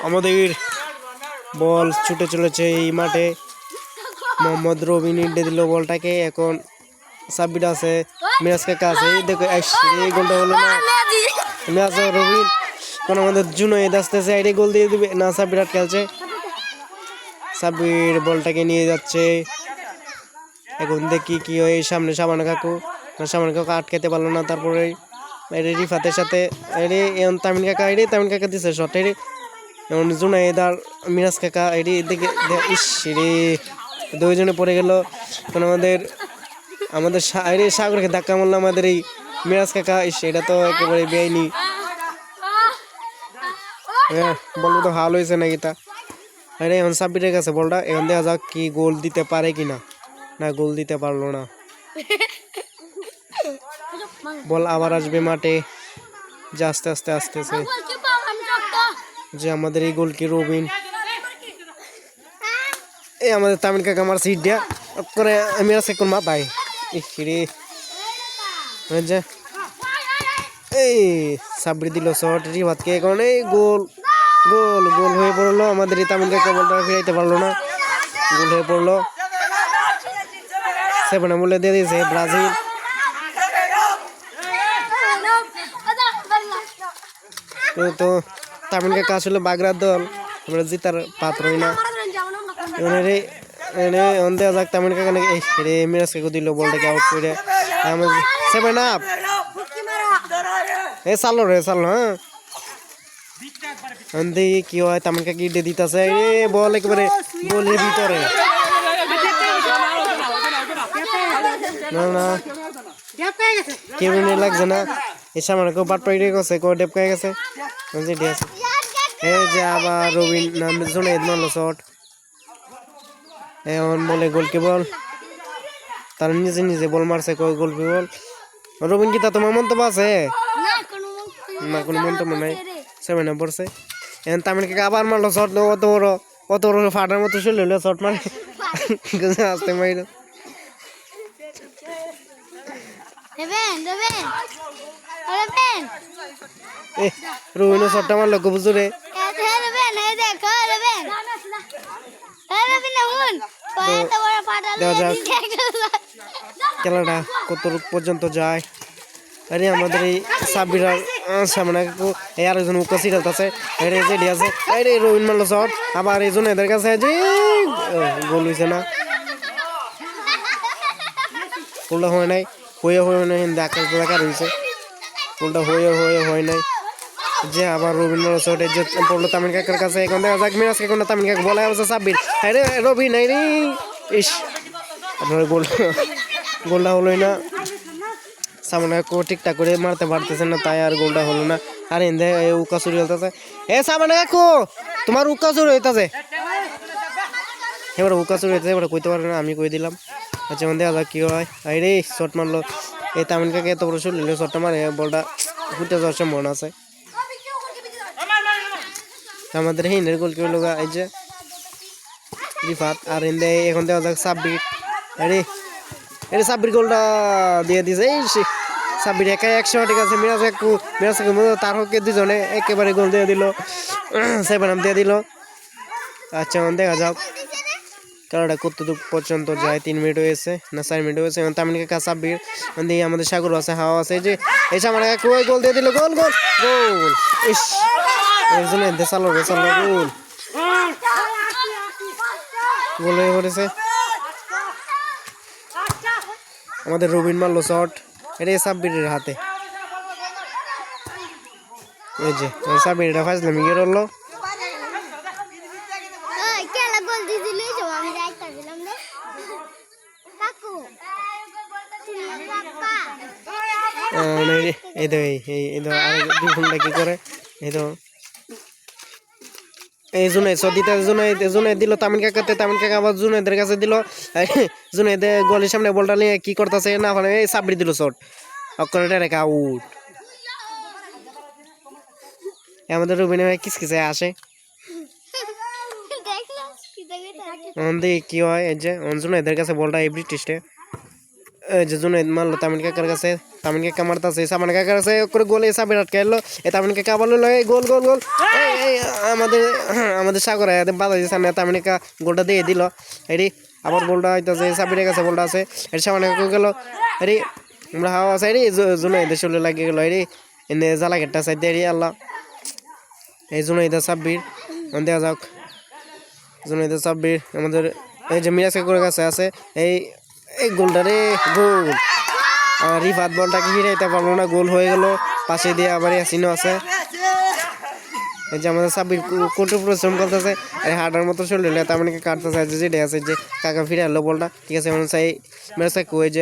আমাদের বল ছুটে চলেছে এই মাঠে। মোহাম্মদ রবিন ইন্ডে দিল বলটাকে। এখন সাব্বির আছে, মিরাজ কাকা আছে। দেখো এই গোলটা হলো না, মিরাজ রবিন। এখন আমাদের জুনায়েদ আসতেছে, এটাই গোল দিয়ে দিবে না। সাব্বির খেলছে, সাব্বির বলটাকে নিয়ে যাচ্ছে। এখন দেখি কি হয়। সামনে সাবানা কাকু আটকাতে পারলো না। তারপরে রিফাতের সাথে তামিন কাকা দিচ্ছে শট। এমন জুনায়েদ আর মিরাজ কাকা দেখে ইস রে, দুইজনে পড়ে গেল। কারণ আমাদের সাগরকে ধাক্কা মারলো আমাদের এই মিরাজ কাকা। ইস, এটা তো একেবারে বেআইনি। হ্যাঁ, বলবো তো হাল হয়েছে নাকি তা। এখন সাব্বিরের কাছে বলটা। এখন দেখা যাক কি গোল দিতে পারে কিনা। না, গোল দিতে পারলো না। বল আবার আসবে মাঠে, যে আস্তে আস্তে আসতেছে। যে আমাদের এই গোল কি রবিন, এই আমাদের তামিল কাকা আমার সিট দিয়া করে মিরাজ এখন মাথায়। এই সাব্বির দিল শট রিফাতকে। এখন এই গোল গোল গোল হয়ে পড়লো। আমাদের এই তামিল কাকা বলটা ফিরাইতে পারলো না, গোল হয়ে পড়লো। 7 বলে দিয়ে দিয়েছে ব্রাজিল। তো তামিল কাকা আসলে বাগড়ার দল, আমরা জিতার পাত্রই না। দেওয়া যাক তামিল কাকা নাকি রে মিরাজ কাকু দিল বলটাকে আউট করে। 7 আপ এ চালো রে চালো। হ্যাঁ, দেখি কি হয়। তামিল কাকি দিতেছে বল একেবারে গোলের ভিতরে। না না, কেউ লাগছে না। এই সামনে কেউ বাট পাইরে গেছে, কেউ ডেপ খাই গেছে। এই যে আবার রবিন জুনায়েদ মারলো শট। এখন বলে গোলকি বল, তার নিজে নিজে বল মারছে। গোলকি বল রবিন কি তা তোমার মন্তব্য আছে? না, কোনো মন্তব্য নাই। 7 পড়ছে। এখন তামিল কাকা আবার মারলো শট। অত বড় ফাটার মতো চলে হলো শট মারে আসতে মাইল। রবিন শটটা মারলো খুব জোরে। খেলাটা কত পর্যন্ত যায়। আরে আমাদের এই সাব্বির সামনে আরেকজন উকা সিরাত আছে, রেডি আছে। রবিন মারলো শট। আবার এই জন্য এদের কাছে যে গোল হয়েছে না, গোলটা হয় নাই। হয়ে নাই, আকাশ দেখার হয়েছে। গোলটা হয় নাই। যে আবার রবিন মারলো শট, যে পড়লো তামিল কাকার কাছে। এখন দেখা যাক মিরাজ কাকা, তামিল কাকা বলা হচ্ছে সাব্বির। আরে রবিন নাই রে, ইস আপনার গোলটা হলোই না। সামনে ঠিকঠাক করে মারতে পারতেছে না, তাই আর গোলটা হলো না। আর এনে উকা চুরি হইতেছে। এ সামনে কাকু, তোমার উকা চুরি হইতেছে। এবার উকা চুরি হইতেছে, এবার কইতে পারে না, আমি কই দিলাম। আচ্ছা, দেখা যাক কি হয়। আরে শট মারলো এই তামিল কাকে, এত বড় শট নিল। শটটা মারে বলটা ফুটে যাওয়ার সম্ভাবনা আছে। আমাদের হিনের গোল কি হলো এই যে রিফাত। আর এনে এখন দেখা যাক সাব্বির। আরে সাব্বির গোলটা দিয়ে দিয়েছে। এই সাব্বির একা 100, ঠিক আছে। মিরাজ কাকু তার হকে দুজনে একেবারে গোল দিয়ে দিল। 7 দিয়ে দিল। আচ্ছা, দেখা যাক খেলাটা কতটুকু পর্যন্ত যায়। 3 মিনিট হয়েছে না 4 মিনিট হয়েছে। এখন তামিল কাকা সাব্বির দিয়ে আমাদের সাগর আছে, হাওয়া আছে। যে এই সামনে কাকু গোল দিয়ে দিল। গোল গোল গোল। ইস, চালো গোল গোল হয়ে পড়েছে। আমাদের রবিন মারলো শট, এটা সাব্বিরের হাতে। এই যে সাব্বির ফাজলামি করলো। এই তো দুই ঘন্টা কি করে। এই তো এই জুনাইদ দিল তামিল কাকাতে। তামিল কাকা আবার জুনাইদের কাছে দিল। জুনাইদ গোলের সামনে বলটা নিয়ে কি করতেছে না, এই সাব্বির দিল শট। রেখা আউট। আমাদের রবিনে কিসকিসে আসে। কি হয় এই যে জুনাইদের কাছে বলটা এই ব্রিটিশে এই যে জুনাইদ মারলো তামিন কাকার কাছে, তামিন কাকা মারতাছে, সামান কাকার কাছে করে গোলে সাবির আটকে এলো, এই তামিন কাকা বললো এই গোল গোল গোল, এই আমাদের আমাদের সাগর বাধা দিয়েছে সামনে, তামিন কাকা গোলটা দিয়ে দিল। এটি আবার বলটা হইতেছে সাবিরের কাছে বলটা আছে, এটি সামান কাকা গেল, এটি আমরা হাওয়া আছে, এটি জুনাইদের শরীরে লাগিয়ে গেলো, এটি এনে জ্বালা ঘেরটা চাইতে এটি আল্লাহ। এই জুনাইদা সাব্বির দেওয়া যাক, জুনাইদা সাব্বির আমাদের এই যে মিরাজ কাকুর কাছে আছে, এই এই গোলটা রে গোল। রিফাত বলটাকে ফিরাইতে পারলো না, গোল হয়ে গেল। পাশে দিয়ে আবার ইয়াসিনও আছে। এই যে আমাদের সাব্বির কঠোর পরিশ্রম করতেছে, এই হাঁটার মতো শরীর তার মানে কাটতেছে, যেটা আছে যে কাকা ফিরে এলো বলটা, ঠিক আছে। মনে চাই মিরাজ কাকু এই যে